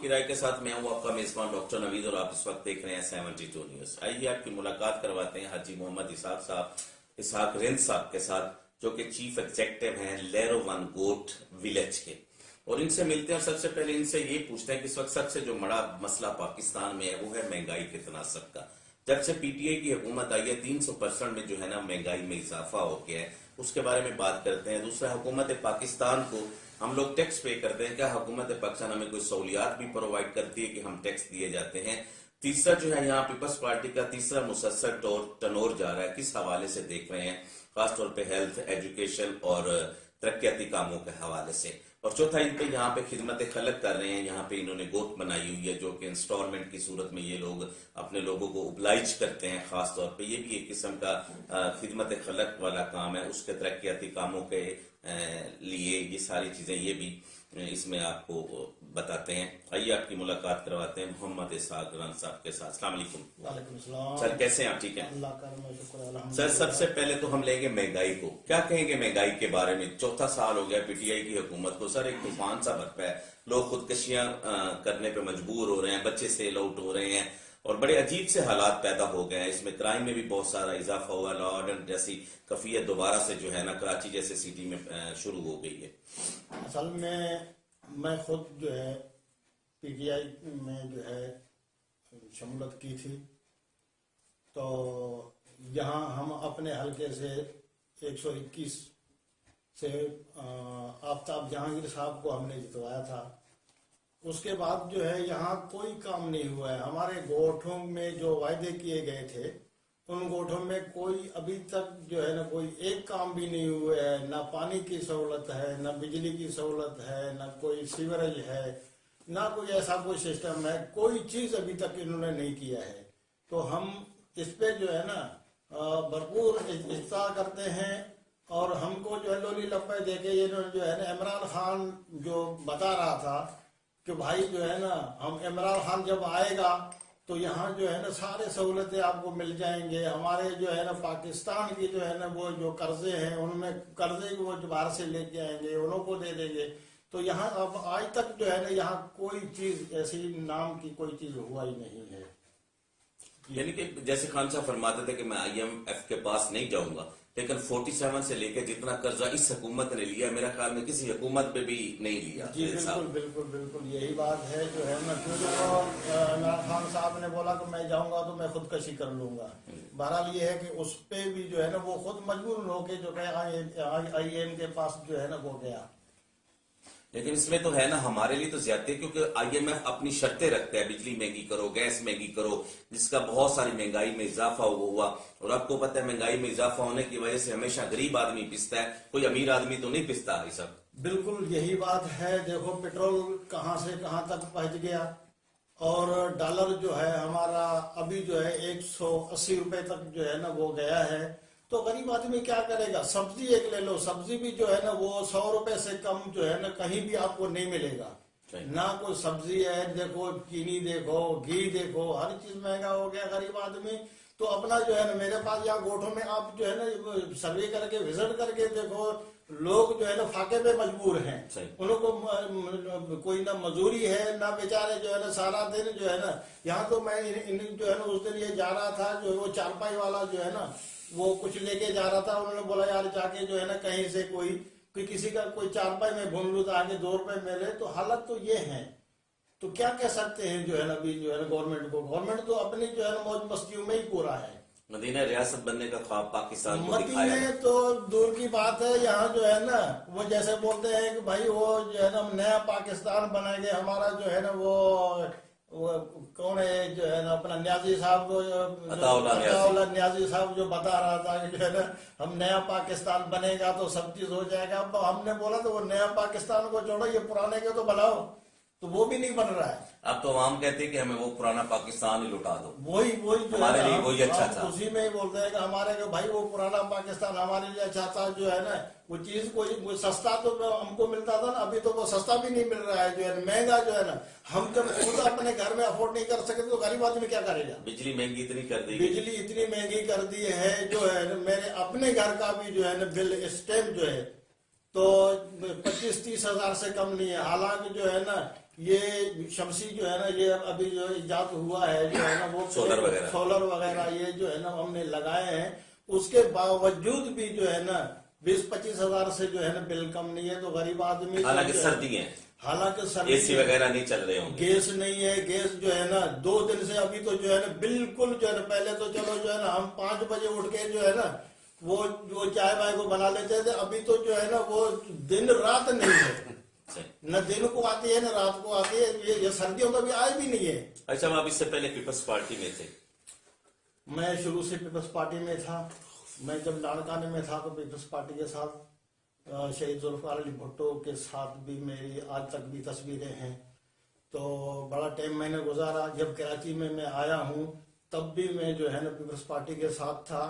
کی رائے کے ساتھ میں ہوں آپ کا میزبان ڈاکٹر نوید اور آپ اس وقت دیکھ رہے ہیں 72 نیوز۔ آئیے آپ کی ملاقات کرواتے ہیں حاجی محمد اسحاق رند صاحب کے ساتھ، جو کہ چیف ایگزیکٹو ہیں لیرو ون گوٹ ولیج کے، اور ان سے ملتے ہیں اور سب سے پہلے ان سے یہ پوچھتے ہیں کہ اس وقت سب سے جو بڑا مسئلہ پاکستان میں ہے وہ ہے مہنگائی کے تناسب کا۔ جب سے پی ٹی آئی کی حکومت آئی ہے 300% میں جو ہے نا مہنگائی میں اضافہ ہو گیا ہے، اس کے بارے میں بات کرتے ہیں۔ دوسرا، حکومت پاکستان کو ہم لوگ ٹیکس پے کرتے ہیں، کیا حکومت پاکستان ہمیں کوئی سہولیات بھی پرووائڈ کرتی ہے کہ ہم ٹیکس دیے جاتے ہیں؟ تیسرا جو ہے یہاں پیپلز پارٹی کا تیسرا مسلسل ٹنور جا رہا ہے، کس حوالے سے دیکھ رہے ہیں، خاص طور پہ ہیلتھ، ایجوکیشن اور ترقیاتی کاموں کے حوالے سے؟ اور چوتھا، ان پہ یہاں پہ خدمت خلق کر رہے ہیں، یہاں پہ انہوں نے گوٹ بنائی ہوئی ہے جو کہ انسٹالمنٹ کی صورت میں یہ لوگ اپنے لوگوں کو اوبلائج کرتے ہیں، خاص طور پہ یہ بھی ایک قسم کا خدمت خلق والا کام ہے، اس کے ترقیاتی کاموں کے لیے یہ ساری چیزیں یہ بھی اس میں آپ کو بتاتے ہیں۔ آئیے آپ کی ملاقات کرواتے ہیں محمد اسحاق رند صاحب کے ساتھ۔ السلام علیکم۔ وعلیکم السلام سر، کیسے ہیں آپ؟ ٹھیک ہیں؟ اللہ کا شکر الحمد۔ سر، سب سے پہلے تو ہم لیں گے مہنگائی کو، کیا کہیں گے مہنگائی کے بارے میں؟ چوتھا سال ہو گیا پی ٹی آئی کی حکومت کو، سر ایک طوفان سا برپا ہے، لوگ خودکشیاں کرنے پہ مجبور ہو رہے ہیں، بچے سیل آؤٹ ہو رہے ہیں اور بڑے عجیب سے حالات پیدا ہو گئے ہیں۔ اس میں کرائم میں بھی بہت سارا اضافہ ہوا، لا آرڈر جیسی کیفیت دوبارہ سے جو ہے نا کراچی جیسے سٹی میں شروع ہو گئی ہے۔ اصل میں خود جو ہے پی ٹی آئی میں جو ہے شمولیت کی تھی، تو یہاں ہم اپنے حلقے سے 121 سے آفتاب جہانگیر صاحب کو ہم نے جتوایا تھا۔ اس کے بعد جو ہے یہاں کوئی کام نہیں ہوا ہے۔ ہمارے گوٹھوں میں جو وعدے کیے گئے تھے ان گوٹھوں میں کوئی ابھی تک جو ہے نا کوئی ایک کام بھی نہیں ہوا ہے، نہ پانی کی سہولت ہے، نہ بجلی کی سہولت ہے، نہ کوئی سیوریج ہے، نہ کوئی ایسا کوئی سسٹم ہے، کوئی چیز ابھی تک انہوں نے نہیں کیا ہے۔ تو ہم اس پہ جو ہے نا بھرپور اجتہاد کرتے ہیں، اور ہم کو جو ہے لولی لپے دے کے یہ جو ہے نا عمران خان جو بتا رہا تھا کہ بھائی جو ہے نا ہم عمران خان جب آئے گا تو یہاں جو ہے نا سارے سہولتیں آپ کو مل جائیں گے، ہمارے جو ہے نا پاکستان کی جو ہے نا وہ جو قرضے ہیں ان میں قرضے کو وہ باہر سے لے کے آئیں گے، انہوں کو دے دیں گے۔ تو یہاں اب آج تک جو ہے نا یہاں کوئی چیز ایسی نام کی کوئی چیز ہوا ہی نہیں ہے۔ یعنی کہ جیسے خان صاحب فرماتے تھے کہ میں آئی ایم ایف کے پاس نہیں جاؤں گا، لیکن 47 سے لے کے جتنا قرضہ اس حکومت نے لیا میرا خیال میں کسی حکومت پہ بھی نہیں لیا۔ جی بالکل یہی بات ہے جو ہے نا، کیونکہ عمران خان صاحب نے بولا کہ میں جاؤں گا تو میں خودکشی کر لوں گا۔ بہرحال یہ ہے کہ اس پہ بھی جو ہے نا وہ خود مجبور ہو کے جو ہے آئی ایم کے پاس جو ہے نا وہ گیا۔ لیکن اس میں تو ہے نا ہمارے لیے تو زیادتی، کیونکہ آئی ایم ایف اپنی شرطیں رکھتا ہے، بجلی مہنگی کرو، گیس مہنگی کرو، جس کا بہت ساری مہنگائی میں اضافہ ہوا، اور آپ کو پتہ ہے مہنگائی میں اضافہ ہونے کی وجہ سے ہمیشہ غریب آدمی پستا ہے، کوئی امیر آدمی تو نہیں پستا۔ یہ سب بالکل یہی بات ہے۔ دیکھو پیٹرول کہاں سے کہاں تک پہنچ گیا، اور ڈالر جو ہے ہمارا ابھی جو ہے 180 روپے تک جو ہے نا وہ گیا ہے۔ تو غریب آدمی کیا کرے گا؟ سبزی ایک لے لو، سبزی بھی جو ہے نا وہ 100 روپے سے کم جو ہے نا کہیں بھی آپ کو نہیں ملے گا، نہ کوئی سبزی ہے۔ دیکھو چینی دیکھو، گھی دیکھو، ہر چیز مہنگا ہو گیا۔ غریب آدمی تو اپنا جو ہے نا میرے پاس یہاں گوٹھوں میں آپ جو ہے نا سروے کر کے وزٹ کر کے دیکھو، لوگ جو ہے نا فاقے پہ مجبور ہیں، انہوں کو کوئی نہ مزدوری ہے نہ بیچارے جو ہے نا سارا دن جو ہے نا یہاں۔ تو میں جو ہے نا اس دن یہ جا رہا تھا، جو وہ چارپائی والا جو ہے نا وہ کچھ لے کے جا رہا تھا، انہوں نے بولا یار جا کے جو ہے نا کہیں سے کوئی کسی کا کوئی چارپائی میں بھون لوں تو آگے 2 روپے ملے۔ تو حالت تو یہ ہے، تو کیا کہہ سکتے ہیں جو ہے نا ابھی جو ہے نا گورنمنٹ کو؟ گورنمنٹ تو اپنی جو ہے نا موج مستیوں میں ہی پورا ہے۔ مدینہ ریاست بننے کا خواب پاکستان کو دکھایا ہے، مدینہ تو دور کی بات ہے۔ یہاں جو ہے نا وہ جیسے بولتے ہیں کہ بھائی وہ جو ہے نا نیا پاکستان بنائیں گے، ہمارا جو ہے نا وہ کون ہے جو ہے نا اپنا نیازی صاحب، عطا اللہ نیازی صاحب جو بتا رہا تھا کہ جو ہے نا ہم نیا پاکستان بنے گا تو سب چیز ہو جائے گا۔ اب ہم نے بولا تو وہ نیا پاکستان کو چھوڑو، یہ پرانے کے تو بناؤ، تو وہ بھی نہیں بن رہا ہے۔ اب تو عوام کہتے ہیں کہ ہمیں وہ پرانا پاکستان ہی لٹا دو، وہی ہمارے لیے وہی اچھا تھا۔ اسی میں ہی بولتے ہیں کہ ہمارے بھائی وہ پرانا پاکستان ہمارے لیے اچھا تھا، جو ہے نا وہ چیز کوئی سستا تو ہم کو ملتا تھا نا، ابھی تو وہ سستا بھی نہیں مل رہا ہے، جو ہے مہنگا جو ہے نا ہم جب خود اپنے گھر میں افورڈ نہیں کر سکتے تو غریب آدمی کیا کرے گا؟ بجلی مہنگی اتنی کر دی، بجلی اتنی مہنگی کر دی ہے جو ہے میرے اپنے گھر کا بھی جو ہے نا بل اسٹیمپ جو ہے تو 25-30 ہزار سے کم نہیں ہے. حالانکہ جو ہے نا یہ شمسی جو ہے نا یہ ابھی جو ایجاد ہوا ہے جو ہے نا وہ سولر وغیرہ یہ جو ہے نا ہم نے لگائے ہیں, اس کے باوجود بھی جو ہے نا 20-25 ہزار سے جو ہے نا بل کم نہیں ہے. تو غریب آدمی حالانکہ سردی ہے, حالانکہ سردی اے سی وغیرہ نہیں چل رہے ہوں, گیس نہیں ہے. گیس جو ہے نا 2 دن سے ابھی تو جو ہے نا بالکل جو ہے نا پہلے تو چلو جو ہے نا ہم 5 بجے اٹھ کے جو ہے نا وہ چائے وائے کو بنا لیتے تھے. ابھی تو جو ہے نا وہ دن رات نہیں ہے, نہ دن کو آتی ہے نہ رات کو آتی ہے. یہ سردیوں کا بھی آئے بھی نہیں ہے. اچھا, آپ اس سے پہلے پیپلز پارٹی میں تھے؟ میں شروع سے پیپلز پارٹی میں تھا. میں جب لاڑکانے میں تھا تو پیپلز پارٹی کے ساتھ, شہید ذوالفقار علی بھٹو کے ساتھ بھی میری آج تک بھی تصویریں ہیں. تو بڑا ٹائم میں نے گزارا. جب کراچی میں آیا ہوں تب بھی میں جو ہے نا پیپلز پارٹی کے ساتھ تھا.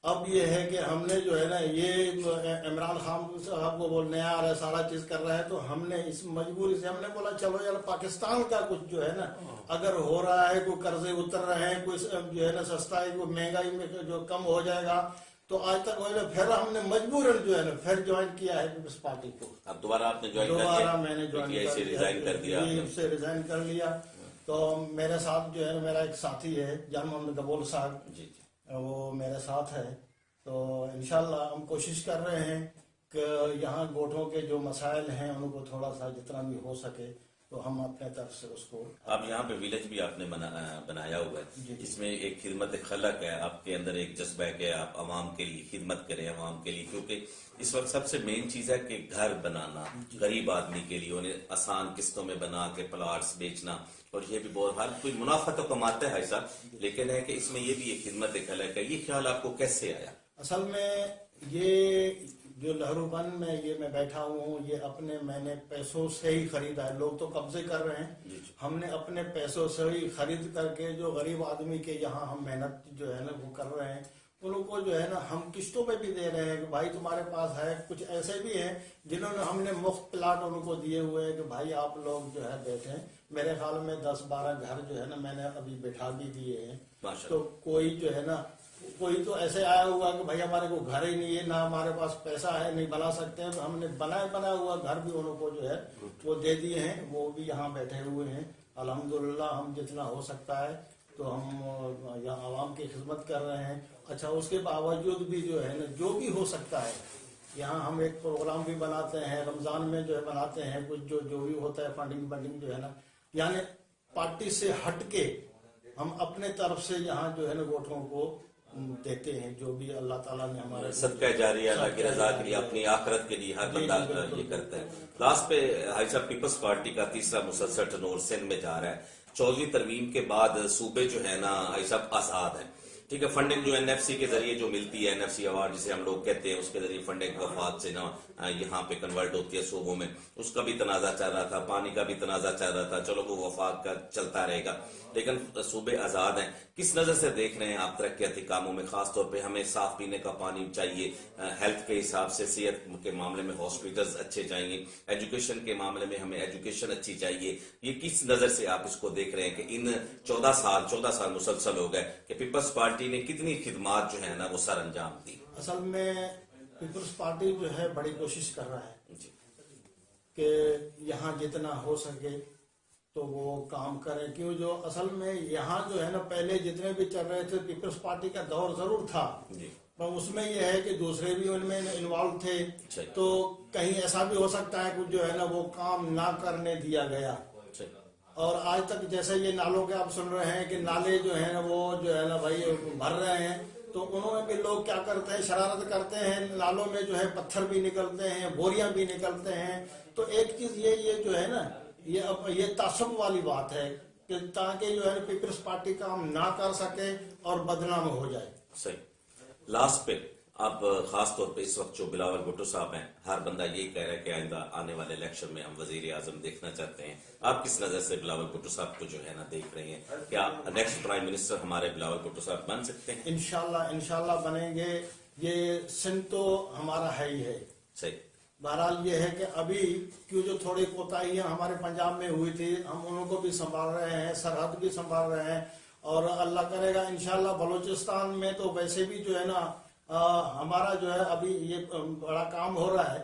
اب یہ ہے کہ ہم نے جو ہے نا یہ عمران خان صاحب کو بول نیا آ رہا ہے, سارا چیز کر رہا ہے, تو ہم نے اس مجبوری سے ہم نے بولا چلو یار پاکستان کا کچھ جو ہے نا اگر ہو رہا ہے, کوئی قرضے اتر رہے ہیں, کوئی جو ہے نا سستا ہے, کوئی مہنگائی میں جو کم ہو جائے گا, تو آج تک ہو جائے. پھر ہم نے مجبوراً جو ہے نا پھر جوائن کیا ہے پیپلز پارٹی کو. اب دوبارہ آپ نے جوائن دوبارہ میں نے ریزائن کر لیا. تو میرے ساتھ جو ہے میرا ایک ساتھی ہے جان محمد دبول صاحب, وہ میرے ساتھ ہے. تو انشاءاللہ ہم کوشش کر رہے ہیں کہ یہاں گوٹھوں کے جو مسائل ہیں ان کو تھوڑا سا جتنا بھی ہو سکے تو ہم اپنے طرف سے اس کو. اب یہاں پہ ویلیج بھی آپ نے بنایا ہوا ہے, جس میں ایک خدمت خلق ہے, آپ کے اندر ایک جذبہ ہے کہ آپ عوام کے لیے خدمت کریں, عوام کے لیے, کیونکہ اس وقت سب سے مین چیز ہے کہ گھر بنانا غریب آدمی کے لیے, انہیں آسان قسطوں میں بنا کے پلاٹس بیچنا. اور یہ بھی بہت ہر کوئی منافع تو کماتا ہے ایسا, لیکن ہے کہ اس میں یہ بھی ایک خدمت خلق ہے. یہ خیال آپ کو کیسے آیا؟ اصل میں یہ جو لہرو بند میں یہ میں بیٹھا ہوں یہ اپنے میں نے پیسوں سے ہی خریدا ہے. لوگ تو قبضے کر رہے ہیں, ہم نے اپنے پیسوں سے ہی خرید کر کے جو غریب آدمی کے یہاں ہم محنت جو ہے نا وہ کر رہے ہیں, ان کو جو ہے نا ہم قسطوں پہ بھی دے رہے ہیں کہ بھائی تمہارے پاس ہے. کچھ ایسے بھی ہیں جنہوں نے ہم نے مفت پلاٹ ان کو دیے ہوئے ہیں کہ بھائی آپ لوگ جو ہے بیٹھیں. میرے خیال میں 10-12 گھر جو ہے نا میں نے ابھی بٹھا بھی دیے ہیں. تو کوئی جو ہے نا کوئی تو ایسے آیا ہوا کہ بھائی ہمارے کو گھر ہی نہیں ہے, نہ ہمارے پاس پیسہ ہے, نہیں بنا سکتے ہیں, تو ہم نے بنا ہوا گھر بھی انہوں کو جو ہے وہ دے دیے ہیں. وہ بھی یہاں بیٹھے ہوئے ہیں. الحمدللہ ہم جتنا ہو سکتا ہے تو ہم یہاں عوام کی خدمت کر رہے ہیں. اچھا, اس کے باوجود بھی جو ہے نا جو بھی ہو سکتا ہے یہاں ہم ایک پروگرام بھی بناتے ہیں, رمضان میں جو ہے بناتے ہیں کچھ جو بھی ہوتا ہے فنڈنگ جو ہے نا, یعنی پارٹی سے ہٹ کے ہم اپنے طرف سے یہاں جو ہے نا ووٹروں کو دیتے ہیں جو بھی اللہ تعالیٰ نے ہمارے صدقہ جاریہ اللہ کی رضا کے لیے, اپنی آخرت کے لیے ہر بندہ یہ کرتا ہے. لاسٹ پہ حاجی صاحب پیپلز پارٹی کا تیسرا مسلسل ٹرنور سندھ میں جا رہا ہے. 14ویں ترمیم کے بعد صوبے جو ہے نا حاجی صاحب آزاد ہیں, ٹھیک ہے. فنڈنگ جو NFC کے ذریعے جو ملتی ہے, NFC ایوارڈ جسے ہم لوگ کہتے ہیں, اس کے ذریعے فنڈنگ وفات سے نا یہاں پہ کنورٹ ہوتی ہے صوبوں میں. اس کا بھی تنازع چل رہا تھا, پانی کا بھی تنازع چل رہا تھا, چلو وہ وفات کا چلتا رہے گا, لیکن صوبے آزاد ہیں. کس نظر سے دیکھ رہے ہیں آپ ترقیاتی کاموں میں؟ خاص طور پہ ہمیں صاف پینے کا پانی چاہیے, ہیلتھ کے حساب سے صحت کے معاملے میں ہاسپٹلز اچھے چاہیے, ایجوکیشن کے معاملے میں ہمیں ایجوکیشن اچھی چاہیے. یہ کس نظر سے آپ اس کو دیکھ رہے ہیں کہ ان 14 سال مسلسل ہو گئے کہ پیپلز پارٹی نے کتنی خدمات جو ہے نا وہ سر انجام دی؟ اصل میں پیپلز پارٹی جو ہے بڑی کوشش کر رہا ہے کہ یہاں جتنا ہو سکے تو وہ کام کریں. کیوں جو اصل میں یہاں جو ہے نا پہلے جتنے بھی چل رہے تھے پیپلز پارٹی کا دور ضرور تھا, پر اس میں یہ ہے کہ دوسرے بھی ان میں انوالو تھے, تو کہیں ایسا بھی ہو سکتا ہے کہ جو ہے نا وہ کام نہ کرنے دیا گیا. اور آج تک جیسے یہ نالوں کے آپ سن رہے ہیں کہ نالے جو ہیں وہ جو ہے نا بھائی بھر رہے ہیں, تو انہوں میں بھی لوگ کیا کرتے ہیں, شرارت کرتے ہیں, نالوں میں جو ہے پتھر بھی نکلتے ہیں, بوریاں بھی نکلتے ہیں. تو ایک چیز یہ جو ہے نا یہ تعصب والی بات ہے کہ تاکہ جو ہے پیپلز پارٹی کام نہ کر سکے اور بدنام ہو جائے. صحیح. لاسٹ پہ اب خاص طور پہ اس وقت جو بلاول بھٹو صاحب ہیں, ہر بندہ یہی کہہ رہا ہے کہ آئندہ آنے والے الیکشن میں ہم وزیر اعظم دیکھنا چاہتے ہیں. آپ کس نظر سے بلاول بھٹو صاحب کو جو ہے نا دیکھ رہے ہیں؟ کیا نیکسٹ پرائم منسٹر ہمارے بلاول بھٹو صاحب بن سکتے ہیں؟ انشاءاللہ بنیں گے. یہ سندھ تو ہمارا ہے ہی ہے. صحیح. بہرحال یہ ہے کہ ابھی کیوں جو تھوڑی کوتاہیاں ہمارے پنجاب میں ہوئی تھی, ہم انہوں کو بھی سنبھال رہے ہیں, سرحد بھی سنبھال رہے ہیں, اور اللہ کرے گا انشاءاللہ بلوچستان میں تو ویسے بھی جو ہے نا ہمارا جو ہے ابھی یہ بڑا کام ہو رہا ہے.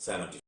7